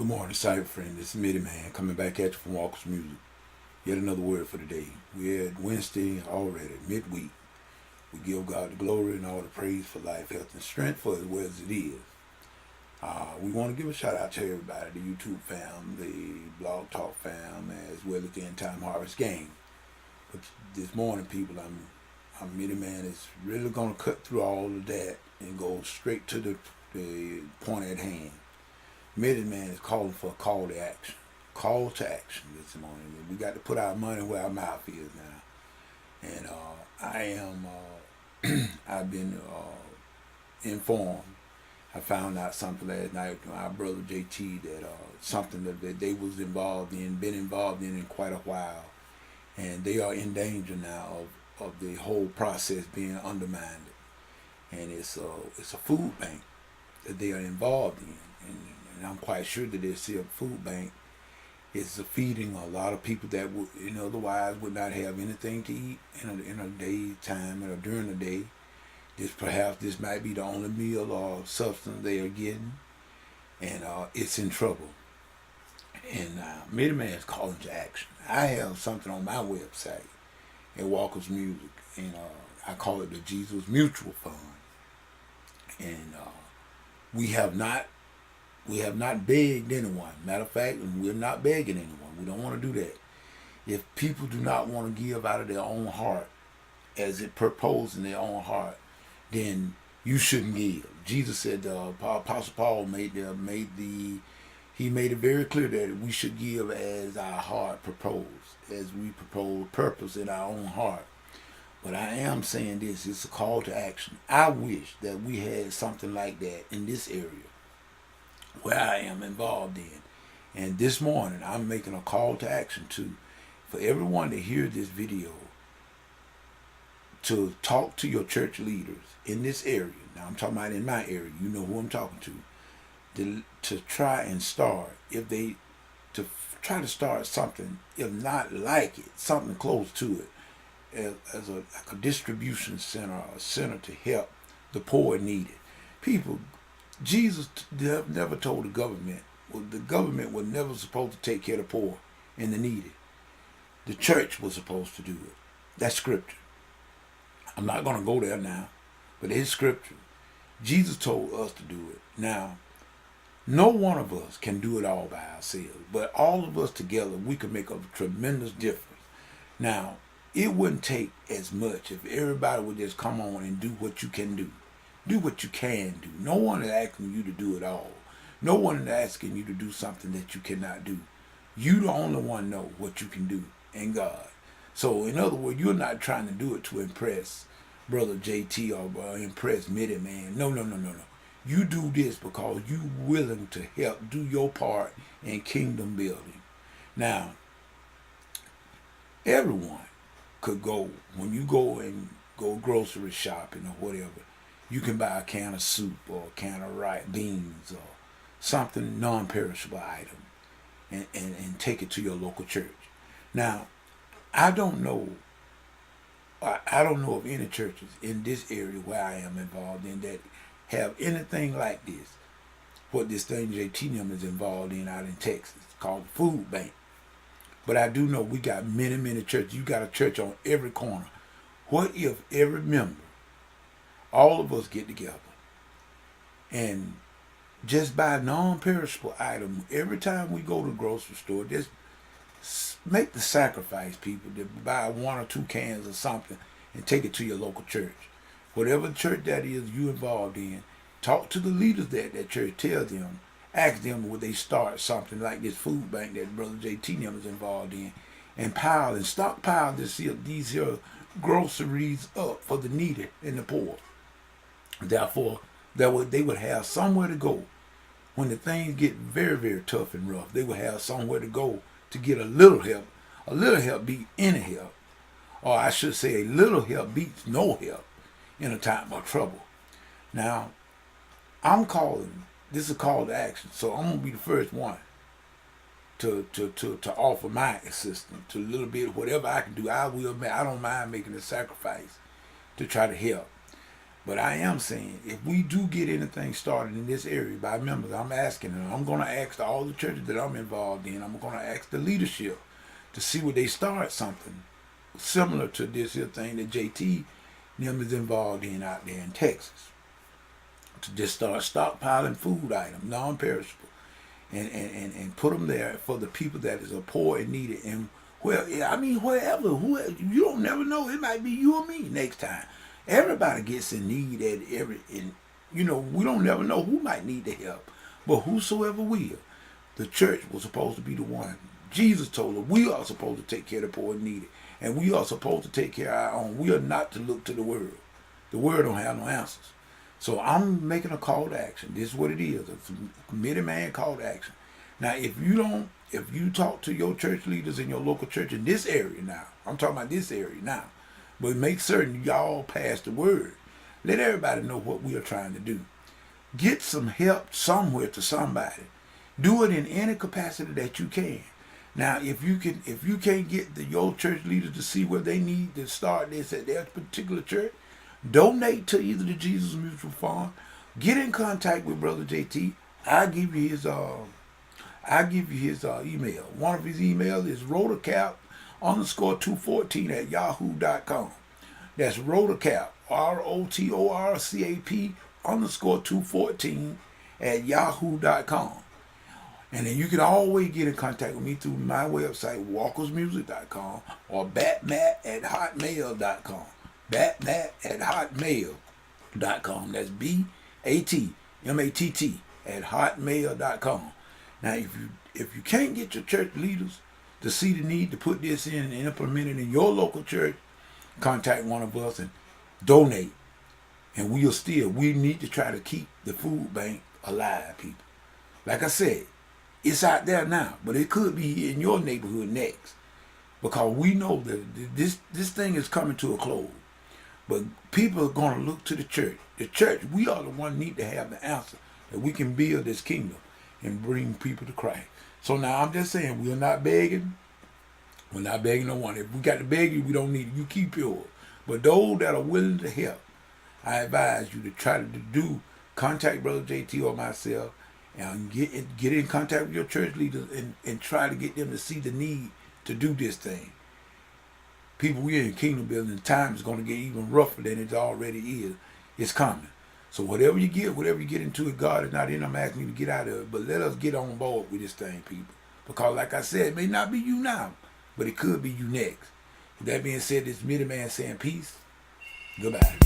Good morning, cyber friend. This is Midiman coming back at you from Walker's Music. Yet another word for the day. We're at Wednesday already, midweek. We give God the glory and all the praise for life, health, and strength for as well as it is. We want to give a shout out to everybody, the YouTube fam, the Blog Talk fam, as well as the End Time Harvest Gang. But this morning, people, I'm Midiman is really going to cut through all of that and go straight to the point at hand. Midiman is calling for a call to action. Call to action this morning. We got to put our money where our mouth is now. And I've been informed. I found out something last night from our brother JT that something that they was been involved in quite a while. And they are in danger now of the whole process being undermined. And it's a food bank that they are involved in. And I'm quite sure that this here food bank is feeding a lot of people that would, otherwise would not have anything to eat in a day's time or during the day. This might be the only meal or substance they are getting, and it's in trouble. And Midiman is calling to action. I have something on my website at Walker's Music, and I call it the Jesus Mutual Fund. And we have not begged anyone. Matter of fact, we're not begging anyone. We don't want to do that. If people do not want to give out of their own heart, as it proposed in their own heart, then you shouldn't give. Jesus said, Apostle Paul made it very clear that we should give as our heart proposed, as we propose purpose in our own heart. But I am saying this, it's a call to action. I wish that we had something like that in this area where I am involved in. And this morning, I'm making a call to action for everyone to hear this video, to talk to your church leaders in this area. Now, I'm talking about in my area. You know who I'm talking to. To try and start, try to start something, if not like it, something close to it, as like a distribution center, or a center to help the poor and needy. People, Jesus never told the government, the government was never supposed to take care of the poor and the needy. The church was supposed to do it. That's scripture. I'm not going to go there now, but it's scripture. Jesus told us to do it. Now, no one of us can do it all by ourselves, but all of us together, we can make a tremendous difference. Now, it wouldn't take as much if everybody would just come on and do what you can do. Do what you can do. No one is asking you to do it all. No one is asking you to do something that you cannot do. You the only one know what you can do, and God. So in other words, you're not trying to do it to impress Brother JT or impress Midiman. No. You do this because you willing to help do your part in kingdom building. Now, everyone could go, when you go and go grocery shopping or whatever, you can buy a can of soup or a can of beans or something non-perishable item and take it to your local church. Now, I don't know of any churches in this area where I am involved in that have anything like this. What this thing JT is involved in out in Texas, called the food bank. But I do know we got many churches. You got a church on every corner. What if every member, all of us get together and just buy non-perishable item every time we go to the grocery store? Just make the sacrifice, people, to buy 1 or 2 cans of something and take it to your local church. Whatever church that is you involved in, talk to the leaders at that church. Tell them, ask them would they start something like this food bank that Brother JT is involved in, and stockpile these groceries up for the needy and the poor. Therefore, they would have somewhere to go when the things get very, very tough and rough. They would have somewhere to go to get a little help. A little help beats any help. Or I should say a little help beats no help in a time of trouble. Now, this is a call to action. So I'm going to be the first one to offer my assistance to a little bit, whatever I can do. I don't mind making a sacrifice to try to help. But I am saying, if we do get anything started in this area by members, I'm asking them. I'm going to ask all the churches that I'm involved in. I'm going to ask the leadership to see where they start something similar to this here thing that JT them is involved in out there in Texas. To just start stockpiling food items, non-perishable, and put them there for the people that is poor and needed. And wherever, you don't never know. It might be you or me next time. Everybody gets in need we don't never know who might need the help, but whosoever will. The church was supposed to be the one. Jesus told us we are supposed to take care of the poor and needy, and we are supposed to take care of our own. We are not to look to the world. The world don't have no answers. So I'm making a call to action. This is what it is. It's a Midiman call to action. Now, if you talk to your church leaders in your local church in this area now, I'm talking about this area now, but make certain y'all pass the word. Let everybody know what we are trying to do. Get some help somewhere to somebody. Do it in any capacity that you can. Now, if you can't get your church leaders to see where they need to start this at their particular church, donate to either the Jesus Mutual Fund. Get in contact with Brother JT. I'll give you his email. One of his emails is rotorcap_214 @yahoo.com. That's rotorcap, ROTORCAP _214 @yahoo.com. And then you can always get in contact with me through my website, walkersmusic.com, or batmat@hotmail.com. batmat@hotmail.com. That's BATMATT @hotmail.com. Now, if you can't get your church leaders to see the need to put this in and implement it in your local church, contact one of us and donate. And we need to try to keep the food bank alive, people. Like I said, it's out there now, but it could be in your neighborhood next, because we know that this thing is coming to a close. But people are going to look to the church. The church, we are the one need to have the answer that we can build this kingdom and bring people to Christ. So now I'm just saying, we're not begging. We're not begging no one. If we got to beg you, we don't need it. You keep yours. But those that are willing to help, I advise you to try to contact Brother JT or myself, and get in contact with your church leaders and try to get them to see the need to do this thing. People, we're in kingdom building. Time is going to get even rougher than it already is. It's coming. So whatever you get into it, God is not in. I'm asking you to get out of it. But let us get on board with this thing, people. Because like I said, it may not be you now, but it could be you next. With that being said, this Midiman saying peace. Goodbye.